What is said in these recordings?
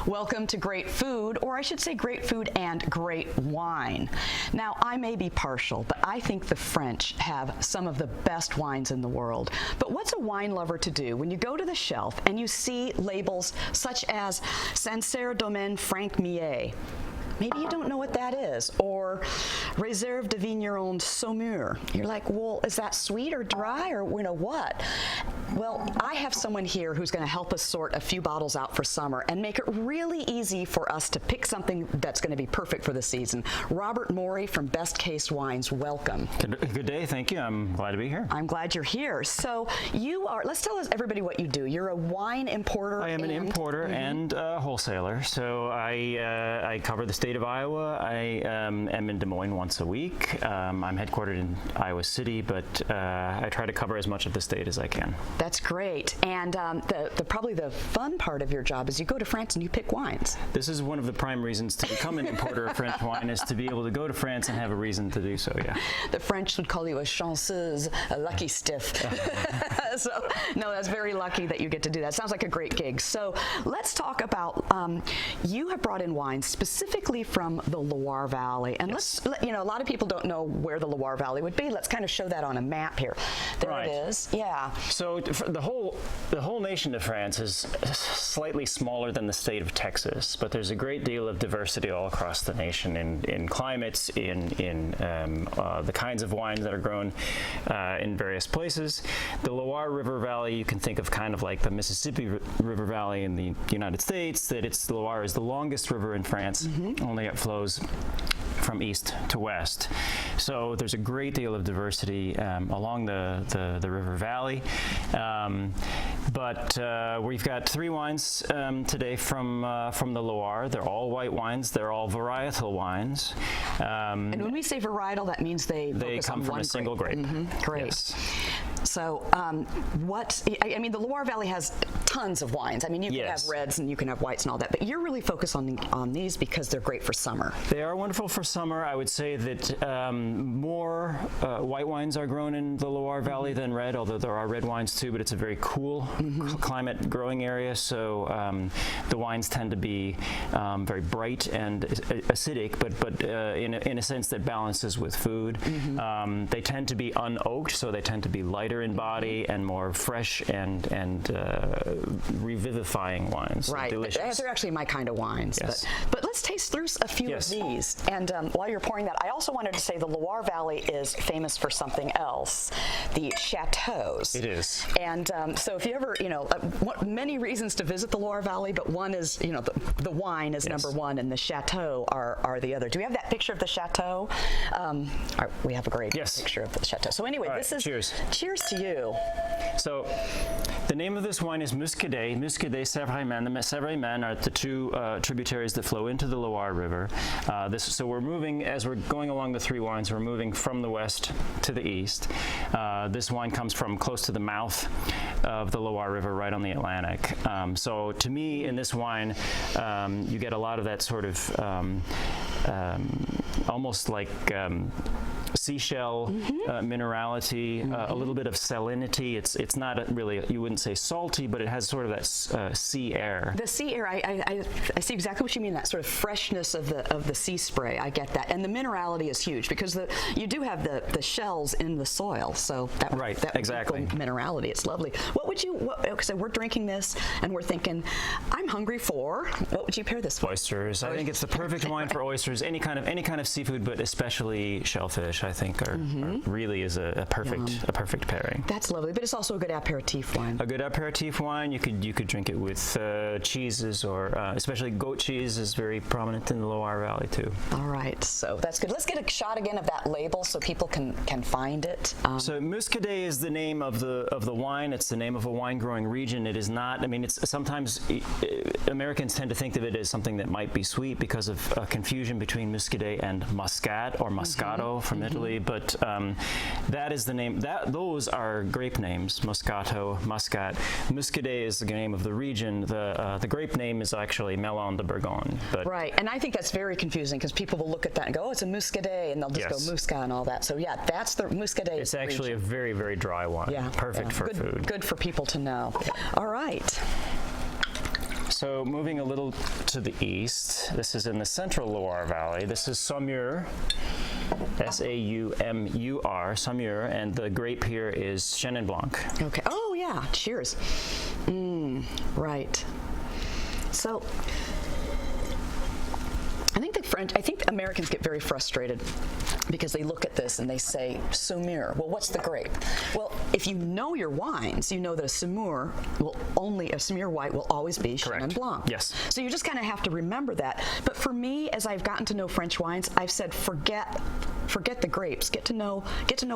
Welcome to Great Food, or I should say great food and great wine. Now, I may be partial, but I think the French have some of the best wines in the world. But what's a wine lover to do when you go to the shelf and you see labels such as Sancerre Domaine Franc Millet? Maybe you don't know what that is, or Réserve de Vigneron Saumur. You're like, well, is that sweet or dry or what? Well, I have someone here who's going to help us sort a few bottles out for summer and make it really easy for us to pick something that's going to be perfect for the season. Robert Morey from Best Case Wines, welcome. Good day, thank you. I'm glad to be here. I'm glad you're here. So you are, let's tell everybody what you do. You're a wine importer. I am an importer and a wholesaler. So I cover the state of Iowa. I am in Des Moines once a week. I'm headquartered in Iowa City, but I try to cover as much of the state as I can. That's great. And probably the fun part of your job is you go to France and you pick wines. This is one of the prime reasons to become an importer of French wine, is to be able to go to France and have a reason to do so, yeah. The French would call you a chanceuse, a lucky stiff. So, no, that's very lucky that you get to do that. Sounds like a great gig. So let's talk about, you have brought in wines specifically from the Loire Valley. And yes. a lot of people don't know where the Loire Valley would be. Let's kind of show that on a map here. There right. It is. Yeah. So the whole nation of France is slightly smaller than the state of Texas, but there's a great deal of diversity all across the nation in climates, in the kinds of wines that are grown in various places. The Loire River Valley, you can think of kind of like the Mississippi River Valley in the United States, that the Loire is the longest river in France, only it flows from east to west. So there's a great deal of diversity along the river valley. But we've got 3 wines today from the Loire. They're all white wines. They're all varietal wines. And when we say varietal, that means they come from a single grape. Great. Yes. So I mean, the Loire Valley has tons of wines. I mean, you can have reds and you can have whites and all that, but you're really focused on these because they're great for summer. They are wonderful for summer. I would say that more white wines are grown in the Loire Valley than red, although there are red wines too, but it's a very cool climate growing area, so the wines tend to be very bright and acidic, but in a sense that balances with food. They tend to be unoaked, so they tend to be lighter in body and more fresh and revivifying wines. Right, delicious. They're actually my kind of wines. Yes. But let's taste through a few of these. And while you're pouring that, I also wanted to say the Loire Valley is famous for something else, the chateaus. It is. And so if you ever, many reasons to visit the Loire Valley, but one is, the wine is number one and the chateau are the other. Do we have that picture of the chateau? We have a great picture of the chateau. So anyway, this is... Cheers. Cheers to you. So the name of this wine is Muscadet. Muscadet, Sèvres-Maine. The Sèvres-Maine are the 2 tributaries that flow into the Loire River. So we're moving, as we're going along the 3 wines, we're moving from the west to the east. This wine comes from close to the mouth of the Loire River, right on the Atlantic. So to me, in this wine, you get a lot of that sort of almost like seashell minerality, a little bit of salinity. It's not really, you wouldn't say salty, but it has sort of that sea air. The sea air, I see exactly what you mean, that sort of freshness of the sea spray. I get that. And the minerality is huge because you do have the shells in the soil. So that exactly. Minerality, it's lovely. What would you, so we're drinking this and we're thinking, I'm hungry for, what would you pair this with? Oysters. I think it's the perfect wine for oysters, any kind of seafood, but especially shellfish, I think are really is a perfect pairing. That's lovely, but it's also a good aperitif wine. A good aperitif wine. You could drink it with cheeses, or especially goat cheese is very prominent in the Loire Valley too. All right, so that's good. Let's get a shot again of that label so people can find it. So Muscadet is the name of the wine. It's the name of a wine growing region. It is not. I mean, it's sometimes Americans tend to think of it as something that might be sweet because of a confusion between Muscadet and Muscat or Moscato from Italy. But that is the name. Those are grape names: Moscato, Muscat. Muscadet is the name of the region. The grape name is actually Melon de Bourgogne. But right, and I think that's very confusing because people will look at that and go, "Oh, it's a Muscadet," and they'll just go Muscat and all that. So yeah, that's the Muscadet. It's actually a very, very dry wine. Yeah, perfect for food. Good for people to know. Yeah. All right. So moving a little to the east, this is in the central Loire Valley. This is Saumur, S-A-U-M-U-R, Saumur, and the grape here is Chenin Blanc. Okay. Oh, yeah. Cheers. Right. So I think Americans get very frustrated because they look at this and they say, Saumur, well, what's the grape? Well, if you know your wines, you know that a Saumur white will always be Chenin Blanc. Yes. So you just kind of have to remember that. But for me, as I've gotten to know French wines, I've said, forget the grapes. Get to know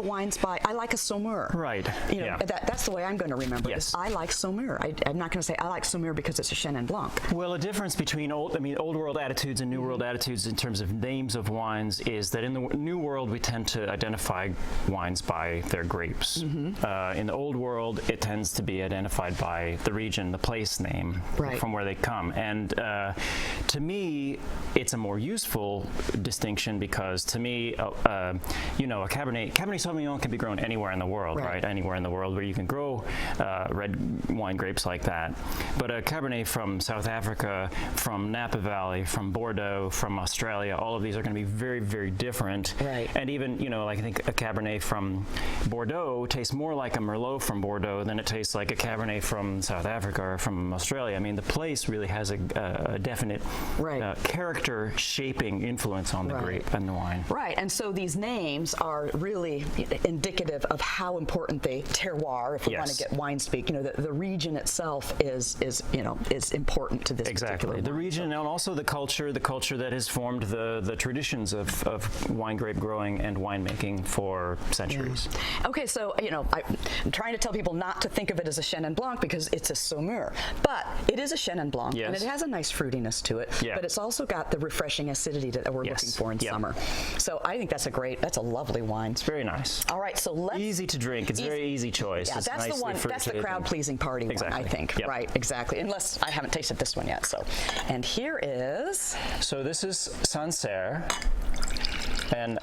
wines by, I like a Saumur. Right. That's the way I'm going to remember Yes. it. I like Saumur. I'm not going to say I like Saumur because it's a Chenin Blanc. Well, a difference between old world attitudes and new world attitudes in terms of names of wines is that in the new world we tend to identify wines by their grapes. In the old world, it tends to be identified by the region, the place name, from where they come. And to me, it's a more useful distinction because to me, a Cabernet Sauvignon can be grown anywhere in the world, right? Anywhere in the world where you can grow red wine grapes like that. But a Cabernet from South Africa, from Napa Valley, from Bordeaux, from Australia, all of these are going to be very, very different. Right. And even, I think a Cabernet from Bordeaux tastes more like a Merlot from Bordeaux than it tastes like a Cabernet from South Africa or from Australia. I mean, the place really has a definite character shaping influence on the grape and the wine. Right, and so these names are really indicative of how important the terroir, if we want to get wine speak, the region itself is important to this particular wine. The region and also the culture that has formed the traditions of wine grape growing and winemaking for centuries. Okay, so I'm trying to tell people not to think of it as a Chenin Blanc because it's a Saumur, but it is a Chenin Blanc, and it has a nice fruitiness to it, but it's also got the refreshing acidity that we're looking for in summer. So I think that's a lovely wine. It's very nice. All right, so let's... Easy to drink. It's a very easy choice. Yeah, It's that's the one. That's the crowd-pleasing party one, I think. Yep. Right, exactly. Unless I haven't tasted this one yet. So, and here is... So this is Sancerre. And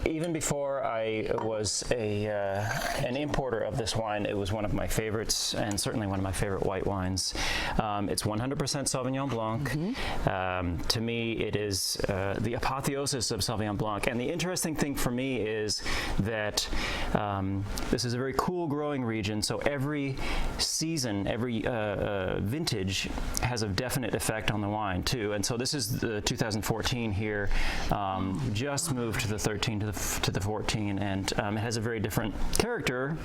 even before I was an importer of this wine, it was one of my favorites, and certainly one of my favorite white wines. It's 100% Sauvignon Blanc. To me, it is the apotheosis of Sauvignon Blanc. And the interesting thing for me is that this is a very cool growing region, so every season, every vintage has a definite effect on the wine, too. And so this is the 2014 here. Just moved to the 13 to the 14, and it has a very different character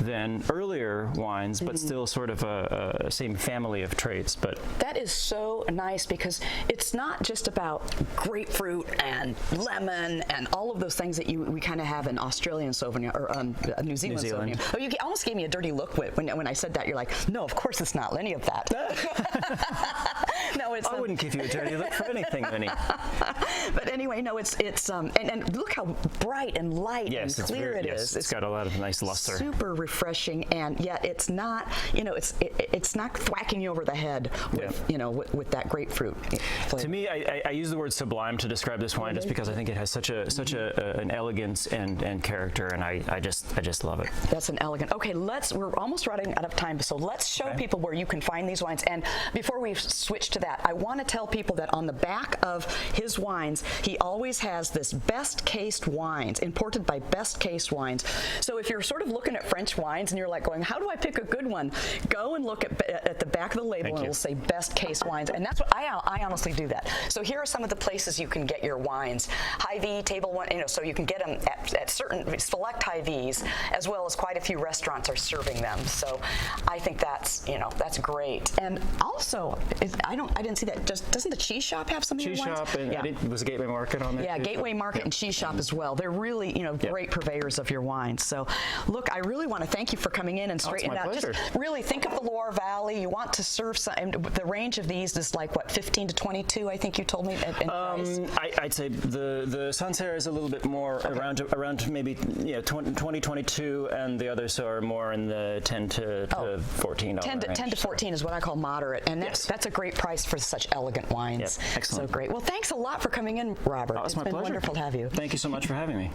than earlier wines, but still sort of a same family of traits. But that is so nice because it's not just about grapefruit and lemon and all of those things that we kind of have in Australian Sauvignon or New Zealand Sauvignon. Oh, you almost gave me a dirty look when I said that. You're like, no, of course it's not any of that. No, it's. I wouldn't give you a dirty look for anything, Wini. But anyway, no, it's and look how bright and light and clear it is. It's got a lot of nice luster. Super refreshing, and yet it's not, it's not thwacking you over the head with that grapefruit flavor. To me, I use the word sublime to describe this wine just because I think it has such an elegance and character, and I just love it. That's an elegant. Okay, we're almost running out of time, so let's show people where you can find these wines. And before we switch to that, I want to tell people that on the back of his wines, he always has this best cased wines, imported by Best Cased Wines. So if you're sort of looking at French wines and you're like going, how do I pick a good one? Go and look at the back of the label, and it will say Best Cased Wines. And that's what I honestly do that. So here are some of the places you can get your wines. Hy-Vee, Table One, so you can get them at certain select Hy-Vees, as well as quite a few restaurants are serving them. So I think that's great. And also, I didn't see that. Doesn't the Cheese Shop have some of your wines? Cheese Shop, and was Gateway Market on there? Yeah, Gateway Market and Cheese Shop as well. They're really, great purveyors of your wines. So, look, I really want to thank you for coming in and straightening out. Pleasure. Just really think of the Loire Valley. You want to serve some. And the range of these is like what, 15 to 22? I think you told me. I'd say the Sancerre is a little bit more around maybe 20, 22, and the others are more in the 10 to $14 range. 10 to 14 is what I call moderate, and that's a great price for such elegant wines. Yep. Excellent. So great. Well, thanks a lot for coming in, Robert. It's been my pleasure. Wonderful to have you. Thank you so much for having me.